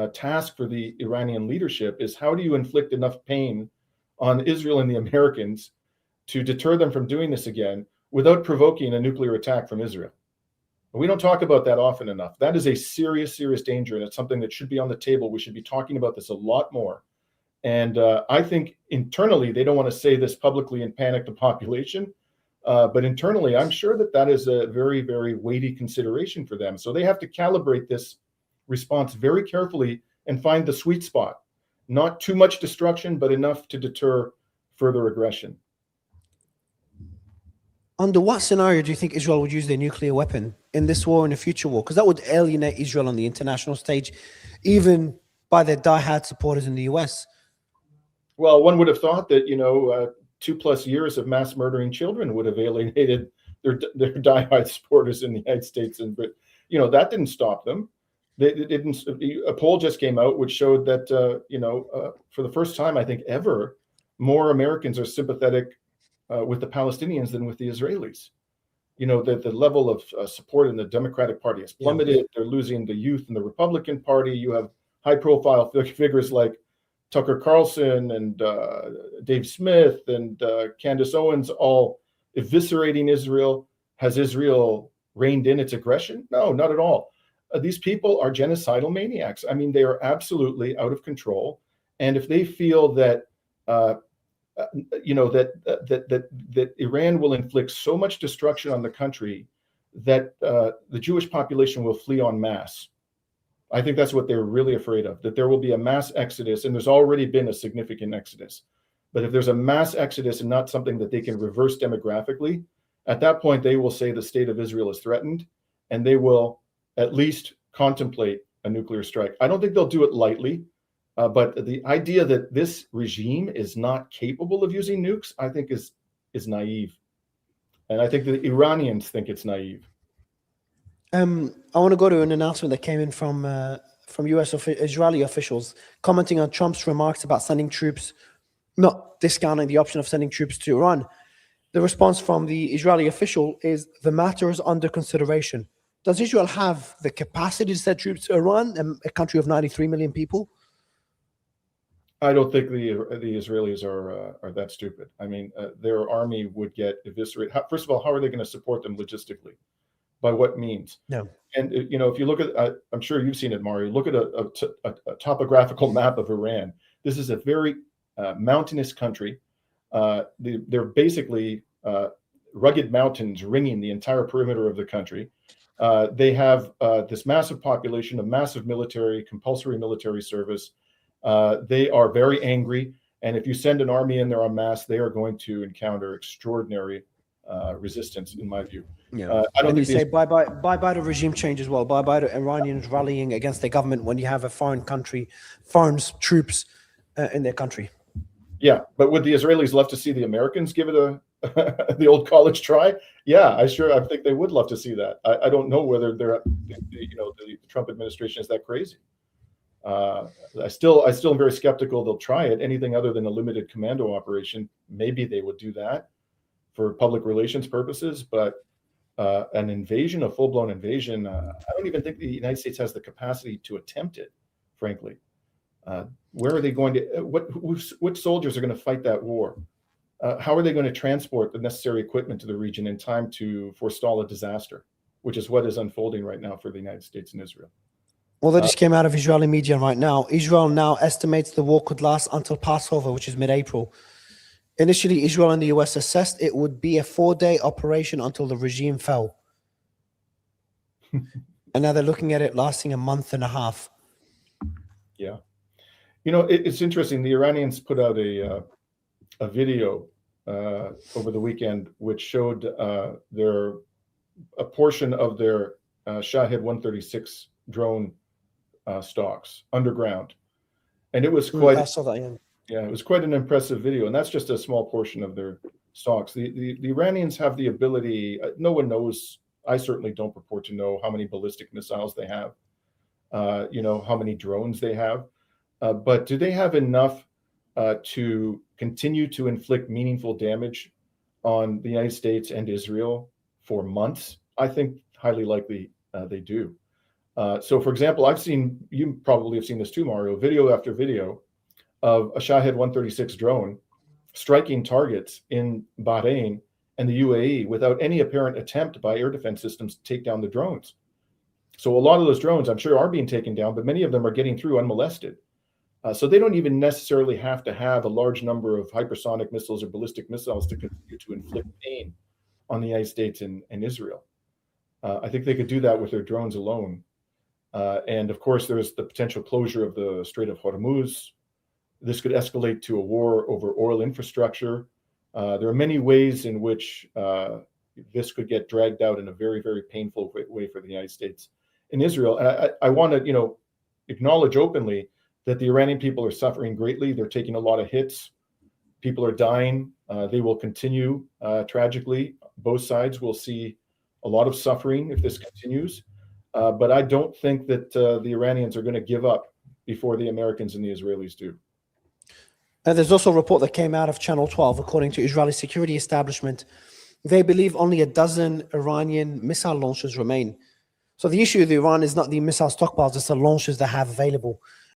task for the Iranian leadership is how do you inflict enough pain on Israel and the Americans to deter them from doing this again without provoking a nuclear attack from Israel. We don't talk about that often enough. That is a serious, serious danger, and it's something that should be on the table. We should be talking about this a lot more. And I think internally, they don't want to say this publicly and panic the population. But internally, I'm sure that that is a very, very weighty consideration for them. So they have to calibrate this response very carefully and find the sweet spot. Not too much destruction, but enough to deter further aggression. Under what scenario do you think Israel would use their nuclear weapon in this war and a future war? Because that would alienate Israel on the international stage, even by their diehard supporters in the US. Well, one would have thought that, 2+ years of mass murdering children would have alienated their diehard supporters in the United States. But, that didn't stop them. A poll just came out which showed that, for the first time, I think ever, more Americans are sympathetic with the Palestinians than with the Israelis. That the level of support in the Democratic Party has plummeted. Yeah. They're losing the youth in the Republican Party. You have high-profile figures like Tucker Carlson and Dave Smith and Candace Owens all eviscerating Israel. Has Israel reined in its aggression? No, not at all. These people are genocidal maniacs. I mean, they are absolutely out of control. And if they feel that that Iran will inflict so much destruction on the country that the Jewish population will flee en masse. I think that's what they're really afraid of, that there will be a mass exodus, and there's already been a significant exodus. But if there's a mass exodus and not something that they can reverse demographically, at that point, they will say the state of Israel is threatened, and they will at least contemplate a nuclear strike. I don't think they'll do it lightly. But the idea that this regime is not capable of using nukes, I think is naive. And I think the Iranians think it's naive. I want to go to an announcement that came in from Israeli officials commenting on Trump's remarks about sending troops, not discounting the option of sending troops to Iran. The response from the Israeli official is, the matter is under consideration. Does Israel have the capacity to send troops to Iran, a country of 93 million people? I don't think the Israelis are that stupid. I mean, their army would get eviscerated. First of all, how are they going to support them logistically? By what means? No. And if you look at, I'm sure you've seen it, Mario. Look at a topographical map of Iran. This is a very mountainous country. They're basically rugged mountains ringing the entire perimeter of the country. They have this massive population, a massive compulsory military service. They are very angry, and if you send an army in there en masse, they are going to encounter extraordinary resistance, in my view. Yeah, I don't think you say bye bye to regime change as well. Bye bye to Iranians rallying against their government when you have a foreign troops in their country. Yeah, but would the Israelis love to see the Americans give it the old college try? Yeah, I think they would love to see that. I don't know whether the Trump administration is that crazy. I still am very skeptical they'll try it. Anything other than a limited commando operation, maybe they would do that for public relations purposes. But an invasion, a full-blown invasion, I don't even think the United States has the capacity to attempt it, frankly. Where are they going to? What soldiers are going to fight that war? How are they going to transport the necessary equipment to the region in time to forestall a disaster, which is what is unfolding right now for the United States and Israel? Well, that just came out of Israeli media right now. Israel now estimates the war could last until Passover, which is mid-April. Initially, Israel and the US assessed it would be a 4-day operation until the regime fell. And now they're looking at it lasting a month and a half. Yeah. It's interesting. The Iranians put out a video over the weekend, which showed a portion of their Shahed 136 drone stocks underground, and it was quite. I saw that. Yeah, it was quite an impressive video, and that's just a small portion of their stocks. The Iranians have the ability. No one knows. I certainly don't purport to know how many ballistic missiles they have. How many drones they have, but do they have enough to continue to inflict meaningful damage on the United States and Israel for months? I think highly likely they do. So, for example, you probably have seen this too, Mario, video after video of a Shahed 136 drone striking targets in Bahrain and the UAE without any apparent attempt by air defense systems to take down the drones. So a lot of those drones, I'm sure, are being taken down, but many of them are getting through unmolested. So they don't even necessarily have to have a large number of hypersonic missiles or ballistic missiles to continue to inflict pain on the United States and Israel. I think they could do that with their drones alone. And of course, there's the potential closure of the Strait of Hormuz. This could escalate to a war over oil infrastructure. There are many ways in which this could get dragged out in a very, very painful way for the United States and Israel. And I want to, acknowledge openly that the Iranian people are suffering greatly. They're taking a lot of hits. People are dying. They will continue tragically. Both sides will see a lot of suffering if this continues. But I don't think that the Iranians are going to give up before the Americans and the Israelis do. And there's also a report that came out of Channel 12, according to Israeli security establishment. They believe only a dozen Iranian missile launchers remain. So the issue with Iran is not the missile stockpiles, it's the launchers they have available.